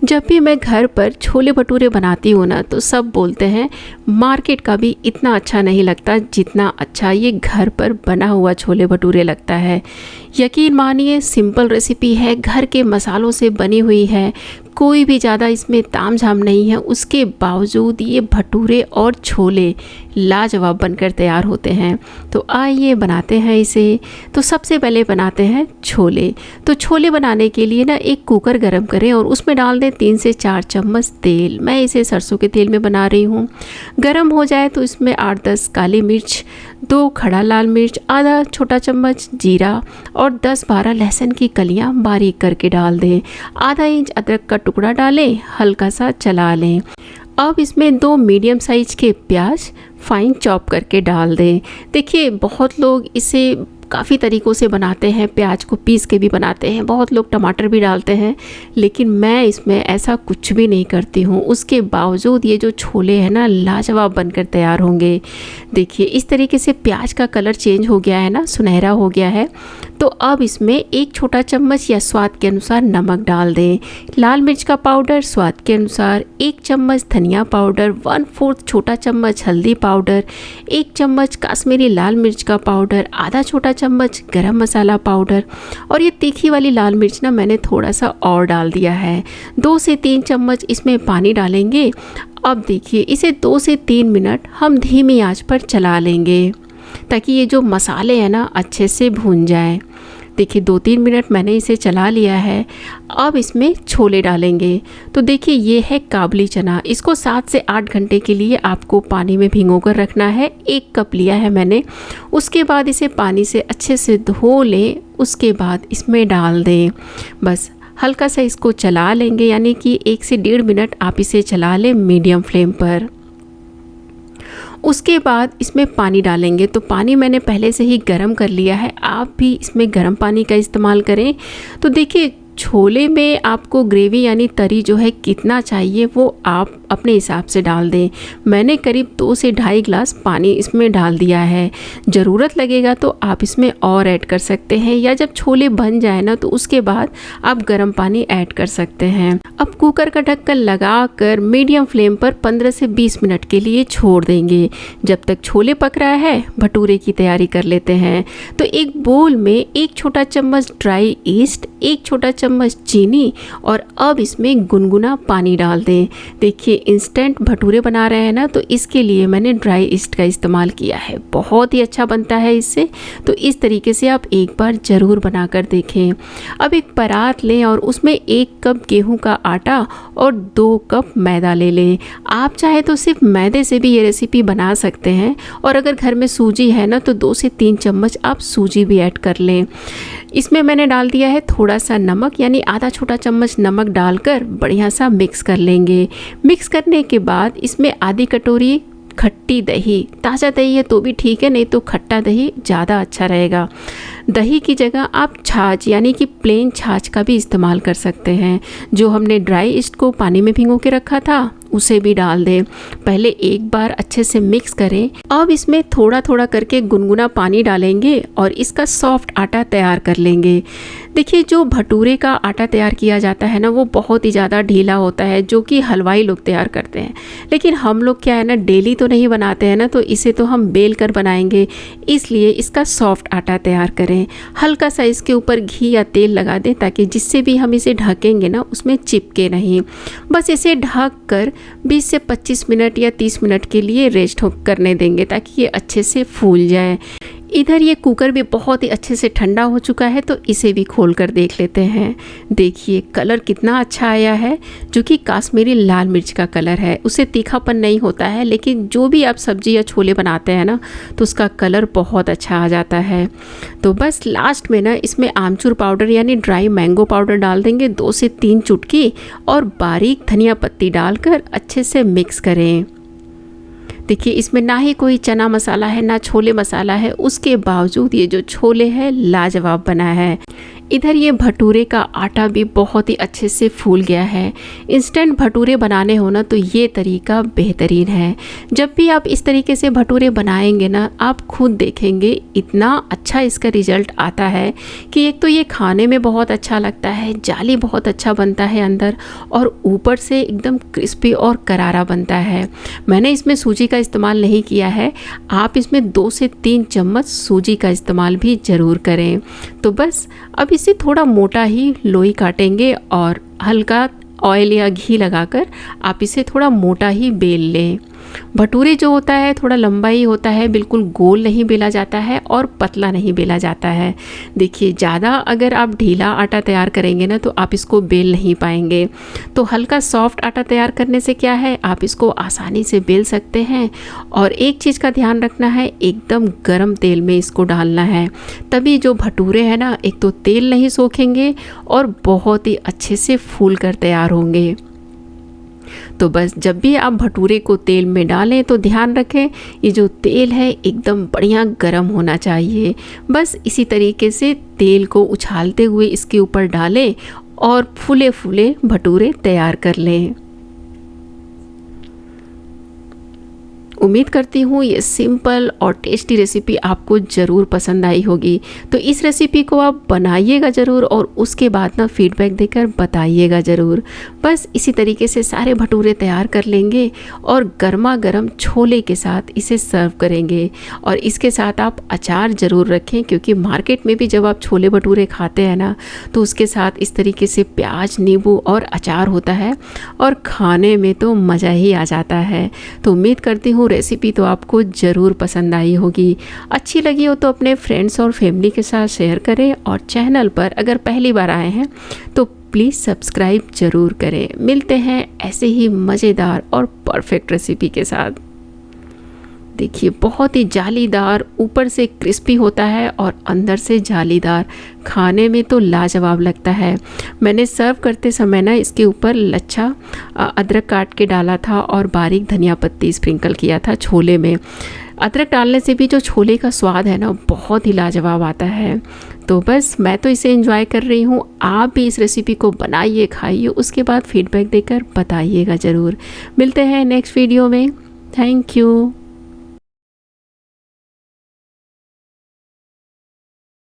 जब भी मैं घर पर छोले भटूरे बनाती हूँ ना, तो सब बोलते हैं मार्केट का भी इतना अच्छा नहीं लगता जितना अच्छा ये घर पर बना हुआ छोले भटूरे लगता है। यकीन मानिए, सिंपल रेसिपी है, घर के मसालों से बनी हुई है, कोई भी ज़्यादा इसमें तामझाम नहीं है। उसके बावजूद ये भटूरे और छोले लाजवाब बनकर तैयार होते हैं। तो आइए बनाते हैं इसे। तो सबसे पहले बनाते हैं छोले। तो छोले बनाने के लिए ना एक कुकर गरम करें और उसमें डाल दें 3 से 4 चम्मच तेल। मैं इसे सरसों के तेल में बना रही हूँ। गरम हो जाए तो इसमें 8-10 काली मिर्च, 2 खड़ा लाल मिर्च, आधा छोटा चम्मच जीरा और 10-12 लहसुन की कलियाँ बारीक करके डाल दें। आधा इंच अदरक का टुकड़ा डालें, हल्का सा चला लें। अब इसमें 2 मीडियम साइज के प्याज फाइन चॉप करके डाल दें। देखिए, बहुत लोग इसे काफ़ी तरीक़ों से बनाते हैं, प्याज को पीस के भी बनाते हैं, बहुत लोग टमाटर भी डालते हैं, लेकिन मैं इसमें ऐसा कुछ भी नहीं करती हूँ। उसके बावजूद ये जो छोले हैं ना, लाजवाब बनकर तैयार होंगे। देखिए, इस तरीके से प्याज का कलर चेंज हो गया है ना, सुनहरा हो गया है। तो अब इसमें 1 छोटा चम्मच या स्वाद के अनुसार नमक डाल दें। लाल मिर्च का पाउडर स्वाद के अनुसार, 1 चम्मच धनिया पाउडर, 1/4 छोटा चम्मच हल्दी पाउडर, 1 चम्मच काश्मीरी लाल मिर्च का पाउडर, आधा छोटा चम्मच गरम मसाला पाउडर। और ये तीखी वाली लाल मिर्च ना मैंने थोड़ा सा और डाल दिया है। 2 से 3 चम्मच इसमें पानी डालेंगे। अब देखिए, इसे 2 से 3 मिनट हम धीमी आंच पर चला लेंगे ताकि ये जो मसाले हैं ना अच्छे से भून जाएं। देखिए, 2-3 मिनट मैंने इसे चला लिया है। अब इसमें छोले डालेंगे। तो देखिए, ये है काबुली चना। इसको 7 से 8 घंटे के लिए आपको पानी में भिगो कर रखना है। 1 कप लिया है मैंने। उसके बाद इसे पानी से अच्छे से धो लें। उसके बाद इसमें डाल दें। बस हल्का सा इसको चला लेंगे, यानी कि 1 से 1.5 मिनट आप इसे चला लें मीडियम फ्लेम पर। उसके बाद इसमें पानी डालेंगे। तो पानी मैंने पहले से ही गर्म कर लिया है, आप भी इसमें गर्म पानी का इस्तेमाल करें। तो देखिए, छोले में आपको ग्रेवी यानी तरी जो है कितना चाहिए वो आप अपने हिसाब से डाल दें। मैंने करीब 2 से 2.5 गिलास पानी इसमें डाल दिया है। ज़रूरत लगेगा तो आप इसमें और ऐड कर सकते हैं, या जब छोले बन जाए ना तो उसके बाद आप गर्म पानी ऐड कर सकते हैं। अब कुकर का ढक्कन लगा कर मीडियम फ्लेम पर 15 से 20 मिनट के लिए छोड़ देंगे। जब तक छोले पक रहा है, भटूरे की तैयारी कर लेते हैं। तो एक बोल में 1 छोटा चम्मच ड्राई ईस्ट, 1 छोटा चम्मच चीनी और अब इसमें गुनगुना पानी डाल दें। देखिए, इंस्टेंट भटूरे बना रहे हैं ना, तो इसके लिए मैंने ड्राई ईस्ट का इस्तेमाल किया है। बहुत ही अच्छा बनता है इससे। तो इस तरीके से आप एक बार ज़रूर बना कर देखें। अब एक परात लें और उसमें 1 कप गेहूं का आटा और 2 कप मैदा ले लें। आप चाहे तो सिर्फ मैदे से भी ये रेसिपी बना सकते हैं, और अगर घर में सूजी है ना तो 2 से 3 चम्मच आप सूजी भी ऐड कर लें। इसमें मैंने डाल दिया है थोड़ा सा नमक, यानी आधा छोटा चम्मच नमक डालकर बढ़िया सा मिक्स कर लेंगे। मिक्स करने के बाद इसमें आधी कटोरी खट्टी दही, ताज़ा दही है तो भी ठीक है, नहीं तो खट्टा दही ज़्यादा अच्छा रहेगा। दही की जगह आप छाछ यानी कि प्लेन छाछ का भी इस्तेमाल कर सकते हैं। जो हमने ड्राई ईस्ट को पानी में भिगो के रखा था उसे भी डाल दें। पहले एक बार अच्छे से मिक्स करें। अब इसमें थोड़ा थोड़ा करके गुनगुना पानी डालेंगे और इसका सॉफ्ट आटा तैयार कर लेंगे। देखिए, जो भटूरे का आटा तैयार किया जाता है ना, वो बहुत ही ज़्यादा ढीला होता है, जो कि हलवाई लोग तैयार करते हैं। लेकिन हम लोग क्या है ना, डेली तो नहीं बनाते हैं ना, तो इसे तो हम बेल कर बनाएंगे, इसलिए इसका सॉफ्ट आटा तैयार करें। हल्का सा इसके ऊपर घी या तेल लगा दें ताकि जिससे भी हम इसे ढकेंगे ना उसमें चिपके नहीं। बस इसे ढक कर 20 से 25 मिनट या 30 मिनट के लिए रेस्ट करने देंगे ताकि ये अच्छे से फूल जाए। इधर ये कुकर भी बहुत ही अच्छे से ठंडा हो चुका है, तो इसे भी खोल कर देख लेते हैं। देखिए, कलर कितना अच्छा आया है, जो कि काश्मीरी लाल मिर्च का कलर है। उसे तीखापन नहीं होता है, लेकिन जो भी आप सब्जी या छोले बनाते हैं ना, तो उसका कलर बहुत अच्छा आ जाता है। तो बस लास्ट में ना इसमें आमचूर पाउडर यानी ड्राई मैंगो पाउडर डाल देंगे 2 से 3 चुटकी, और बारीक धनिया पत्ती डालकर अच्छे से मिक्स करें। देखिए, इसमें ना ही कोई चना मसाला है ना छोले मसाला है, उसके बावजूद ये जो छोले है लाजवाब बना है। इधर ये भटूरे का आटा भी बहुत ही अच्छे से फूल गया है। इंस्टेंट भटूरे बनाने हो ना तो ये तरीका बेहतरीन है। जब भी आप इस तरीके से भटूरे बनाएंगे ना, आप खुद देखेंगे इतना अच्छा इसका रिज़ल्ट आता है कि एक तो ये खाने में बहुत अच्छा लगता है, जाली बहुत अच्छा बनता है अंदर, और ऊपर से एकदम क्रिस्पी और करारा बनता है। मैंने इसमें सूजी का इस्तेमाल नहीं किया है, आप इसमें 2 से 3 चम्मच सूजी का इस्तेमाल भी ज़रूर करें। तो बस अब इसे थोड़ा मोटा ही लोई काटेंगे और हल्का ऑयल या घी लगाकर आप इसे थोड़ा मोटा ही बेल लें। भटूरे जो होता है थोड़ा लंबा ही होता है, बिल्कुल गोल नहीं बेला जाता है और पतला नहीं बेला जाता है। देखिए ज़्यादा अगर आप ढीला आटा तैयार करेंगे ना तो आप इसको बेल नहीं पाएंगे। तो हल्का सॉफ्ट आटा तैयार करने से क्या है, आप इसको आसानी से बेल सकते हैं। और एक चीज़ का ध्यान रखना है, एकदम गर्म तेल में इसको डालना है, तभी जो भटूरे हैं ना, एक तो तेल नहीं सोखेंगे और बहुत ही अच्छे से फूल कर तैयार होंगे। तो बस जब भी आप भटूरे को तेल में डालें तो ध्यान रखें ये जो तेल है एकदम बढ़िया गर्म होना चाहिए। बस इसी तरीके से तेल को उछालते हुए इसके ऊपर डालें और फूले फूले भटूरे तैयार कर लें। उम्मीद करती हूँ ये सिंपल और टेस्टी रेसिपी आपको ज़रूर पसंद आई होगी। तो इस रेसिपी को आप बनाइएगा ज़रूर और उसके बाद ना फीडबैक देकर बताइएगा ज़रूर। बस इसी तरीके से सारे भटूरे तैयार कर लेंगे और गर्मा गर्म छोले के साथ इसे सर्व करेंगे। और इसके साथ आप अचार ज़रूर रखें, क्योंकि मार्केट में भी जब आप छोले भटूरे खाते हैं ना तो उसके साथ इस तरीके से प्याज, नींबू और अचार होता है और खाने में तो मज़ा ही आ जाता है। तो उम्मीद करती हूँ रेसिपी तो आपको ज़रूर पसंद आई होगी। अच्छी लगी हो तो अपने फ्रेंड्स और फैमिली के साथ शेयर करें और चैनल पर अगर पहली बार आए हैं तो प्लीज़ सब्सक्राइब ज़रूर करें। मिलते हैं ऐसे ही मज़ेदार और परफेक्ट रेसिपी के साथ। देखिए बहुत ही जालीदार, ऊपर से क्रिस्पी होता है और अंदर से जालीदार, खाने में तो लाजवाब लगता है। मैंने सर्व करते समय ना इसके ऊपर लच्छा अदरक काट के डाला था और बारीक धनिया पत्ती स्प्रिंकल किया था छोले में। अदरक डालने से भी जो छोले का स्वाद है ना बहुत ही लाजवाब आता है। तो बस मैं तो इसे एंजॉय कर रही हूँ। आप भी इस रेसिपी को बनाइए, खाइए, उसके बाद फीडबैक देकर बताइएगा ज़रूर। मिलते हैं नेक्स्ट वीडियो में। Thank you.